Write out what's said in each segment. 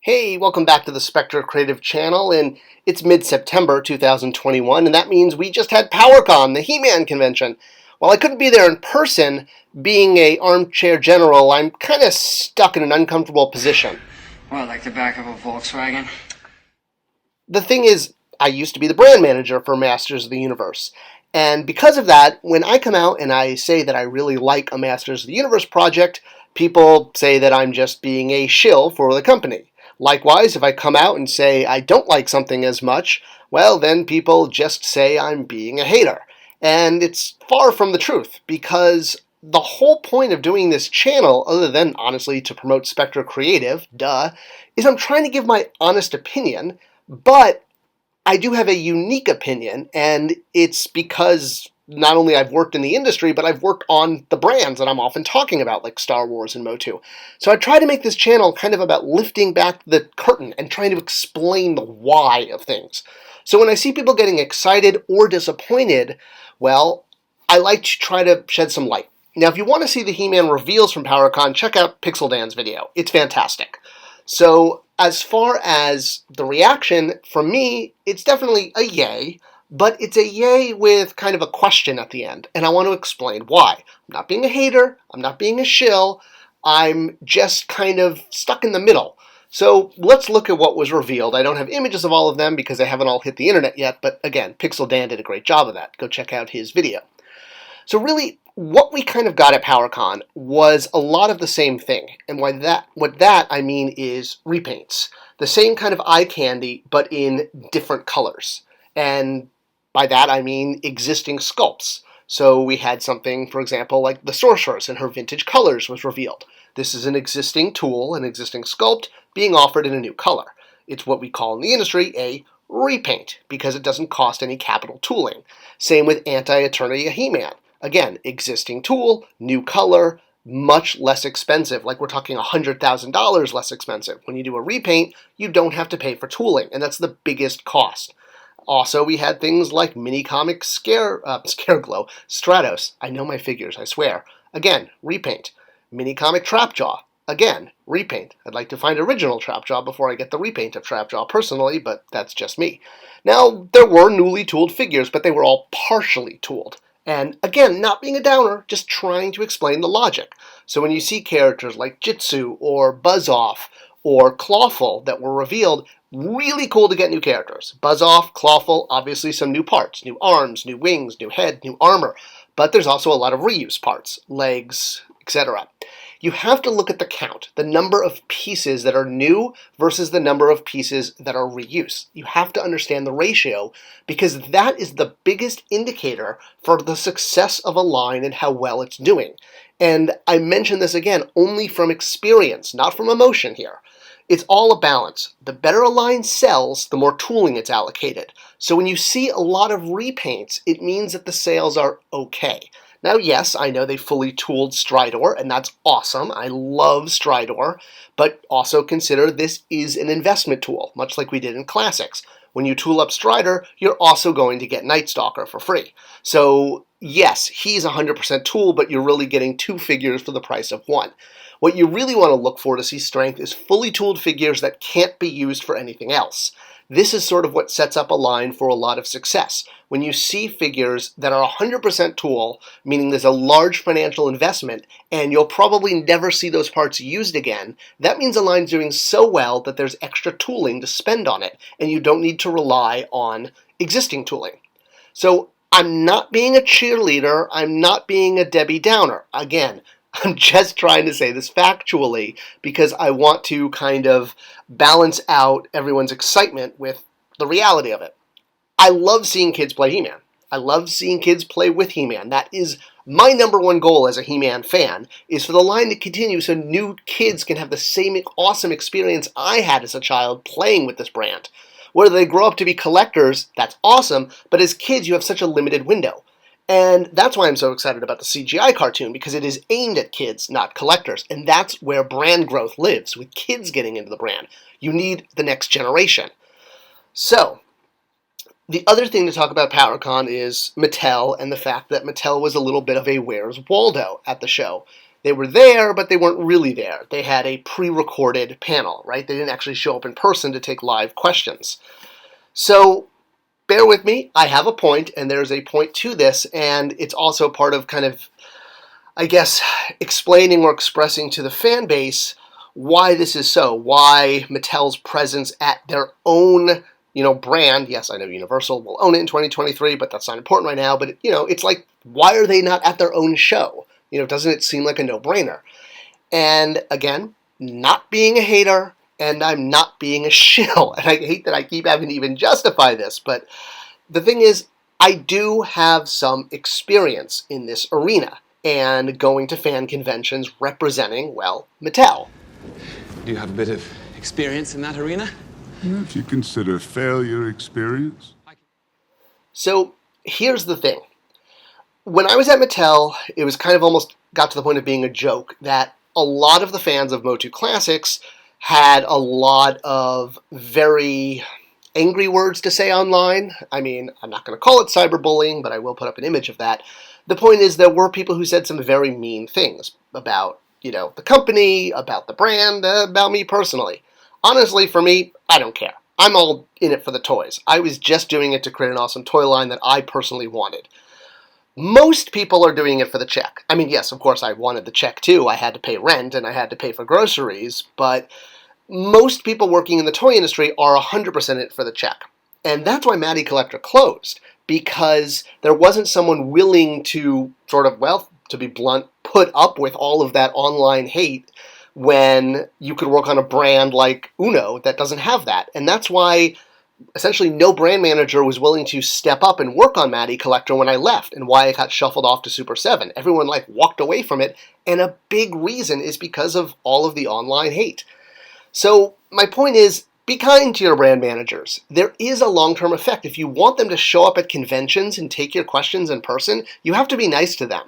Hey, welcome back to the Spector Creative channel, and it's mid-September 2021, and that means we just had PowerCon, the He-Man convention. While I couldn't be there in person, being a armchair general, I'm kind of stuck in an uncomfortable position. What, like the back of a Volkswagen? The thing is, I used to be the brand manager for Masters of the Universe, and because of that, when I come out and I say that I really like a Masters of the Universe project, people say that I'm just being a shill for the company. Likewise, if I come out and say I don't like something as much, well, then people just say I'm being a hater. And it's far from the truth, because the whole point of doing this channel, other than, honestly, to promote Spector Creative, is I'm trying to give my honest opinion, but I do have a unique opinion, and it's because not only I've worked in the industry, but I've worked on the brands that I'm often talking about, like Star Wars and MOTU. So I try to make this channel kind of about lifting back the curtain and trying to explain the why of things. So when I see people getting excited or disappointed, well, I like to try to shed some light. Now, if you want to see the He-Man reveals from PowerCon, check out Pixel Dan's video. It's fantastic. So as far as the reaction, from me, it's definitely a yay, but it's a yay with kind of a question at the end, and I want to explain why. I'm not being a hater, I'm not being a shill, I'm just kind of stuck in the middle. So let's look at what was revealed. I don't have images of all of them because they haven't all hit the internet yet, but again, Pixel Dan did a great job of that. Go check out his video. So really, what we kind of got at PowerCon was a lot of the same thing. And what that I mean is repaints. The same kind of eye candy, but in different colors. And by that I mean existing sculpts. So we had something, for example, like the Sorceress in her vintage colors was revealed. This is an existing tool, an existing sculpt, being offered in a new color. It's what we call in the industry a repaint, because it doesn't cost any capital tooling. Same with Anti-Eternia He-Man. Again, existing tool, new color, much less expensive. Like we're talking $100,000 less expensive. When you do a repaint, you don't have to pay for tooling, and that's the biggest cost. Also, we had things like mini-comic Scareglow, Stratos. I know my figures, I swear. Again, repaint. Mini-comic Trapjaw. Again, repaint. I'd like to find original Trapjaw before I get the repaint of Trapjaw personally, but that's just me. Now, there were newly tooled figures, but they were all partially tooled. And again, not being a downer, just trying to explain the logic. So when you see characters like Jitsu or Buzz-Off or Clawful that were revealed, really cool to get new characters. Buzz-Off, Clawful, obviously some new parts. New arms, new wings, new head, new armor. But there's also a lot of reuse parts, legs, etc. You have to look at the count, the number of pieces that are new versus the number of pieces that are reuse. You have to understand the ratio, because that is the biggest indicator for the success of a line and how well it's doing. And I mention this again only from experience, not from emotion here. It's all a balance. The better a line sells, the more tooling it's allocated. So when you see a lot of repaints, it means that the sales are okay. Now, yes, I know they fully tooled Stridor, and that's awesome. I love Stridor, but also consider this is an investment tool, much like we did in Classics. When you tool up Strider, you're also going to get Night Stalker for free. So, yes, he's 100% tool, but you're really getting two figures for the price of one. What you really want to look for to see strength is fully tooled figures that can't be used for anything else. This is sort of what sets up a line for a lot of success. When you see figures that are 100% tool, meaning there's a large financial investment, and you'll probably never see those parts used again, that means a line's doing so well that there's extra tooling to spend on it, and you don't need to rely on existing tooling. So I'm not being a cheerleader, I'm not being a Debbie Downer. Again, I'm just trying to say this factually because I want to kind of balance out everyone's excitement with the reality of it. I love seeing kids play He-Man. I love seeing kids play with He-Man. That is my number one goal as a He-Man fan, is for the line to continue so new kids can have the same awesome experience I had as a child playing with this brand. Whether they grow up to be collectors, that's awesome, but as kids you have such a limited window. And that's why I'm so excited about the CGI cartoon, because it is aimed at kids, not collectors. And that's where brand growth lives, with kids getting into the brand. You need the next generation. So, the other thing to talk about PowerCon is Mattel, and the fact that Mattel was a little bit of a Where's Waldo at the show. They were there, but they weren't really there. They had a pre-recorded panel, right? They didn't actually show up in person to take live questions. So bear with me, I have a point, and there's a point to this, and it's also part of kind of, I guess, explaining or expressing to the fan base why this is so, why Mattel's presence at their own, brand, yes, I know Universal will own it in 2023, but that's not important right now, but, it's like, why are they not at their own show? Doesn't it seem like a no-brainer? And again, not being a hater, and I'm not being a shill, and I hate that I keep having to even justify this, but the thing is, I do have some experience in this arena, and going to fan conventions representing, well, Mattel. Do you have a bit of experience in that arena? If you consider failure experience. So here's the thing. When I was at Mattel, it was kind of almost got to the point of being a joke that a lot of the fans of MOTU Classics had a lot of very angry words to say online. I mean, I'm not going to call it cyberbullying, but I will put up an image of that. The point is there were people who said some very mean things about, the company, about the brand, about me personally. Honestly, for me, I don't care. I'm all in it for the toys. I was just doing it to create an awesome toy line that I personally wanted. Most people are doing it for the check. I mean, yes, of course, I wanted the check too. I had to pay rent and I had to pay for groceries, but most people working in the toy industry are 100% in it for the check. And that's why Matty Collector closed, because there wasn't someone willing to sort of, well, to be blunt, put up with all of that online hate when you could work on a brand like Uno that doesn't have that. And that's why essentially no brand manager was willing to step up and work on Matty Collector when I left, and why it got shuffled off to Super 7. Everyone walked away from it, and a big reason is because of all of the online hate. So my point is, be kind to your brand managers. There is a long-term effect. If you want them to show up at conventions and take your questions in person, you have to be nice to them.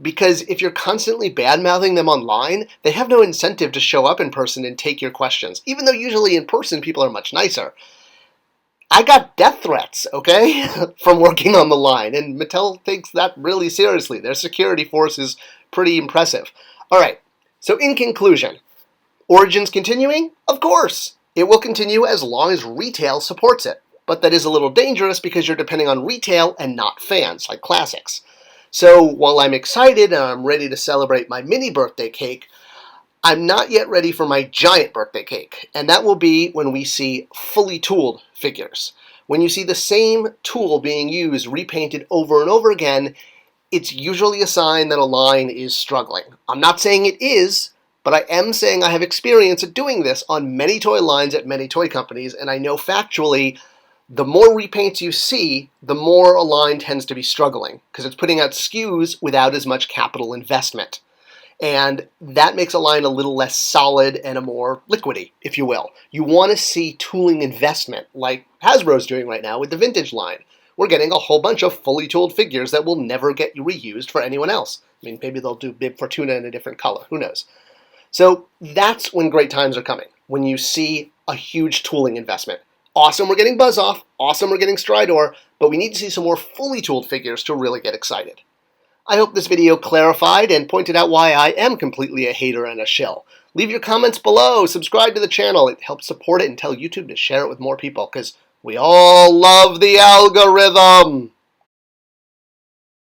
Because if you're constantly bad-mouthing them online, they have no incentive to show up in person and take your questions, even though usually in person people are much nicer. I got death threats, okay, from working on the line, and Mattel takes that really seriously. Their security force is pretty impressive. All right, so in conclusion, Origins continuing? Of course. It will continue as long as retail supports it, but that is a little dangerous because you're depending on retail and not fans, like Classics. So while I'm excited and I'm ready to celebrate my mini birthday cake, I'm not yet ready for my giant birthday cake, and that will be when we see fully tooled figures. When you see the same tool being used, repainted over and over again, it's usually a sign that a line is struggling. I'm not saying it is, but I am saying I have experience at doing this on many toy lines at many toy companies, and I know factually the more repaints you see, the more a line tends to be struggling, because it's putting out SKUs without as much capital investment. And that makes a line a little less solid and a more liquidy, if you will. You want to see tooling investment, like Hasbro's doing right now with the vintage line. We're getting a whole bunch of fully tooled figures that will never get reused for anyone else. I mean, maybe they'll do Bib Fortuna in a different color, who knows. So that's when great times are coming, when you see a huge tooling investment. Awesome, we're getting Buzz Off, awesome, we're getting Stridor, but we need to see some more fully tooled figures to really get excited. I hope this video clarified and pointed out why I am completely a hater and a shill. Leave your comments below, subscribe to the channel, it helps support it and tell YouTube to share it with more people, because we all love the algorithm!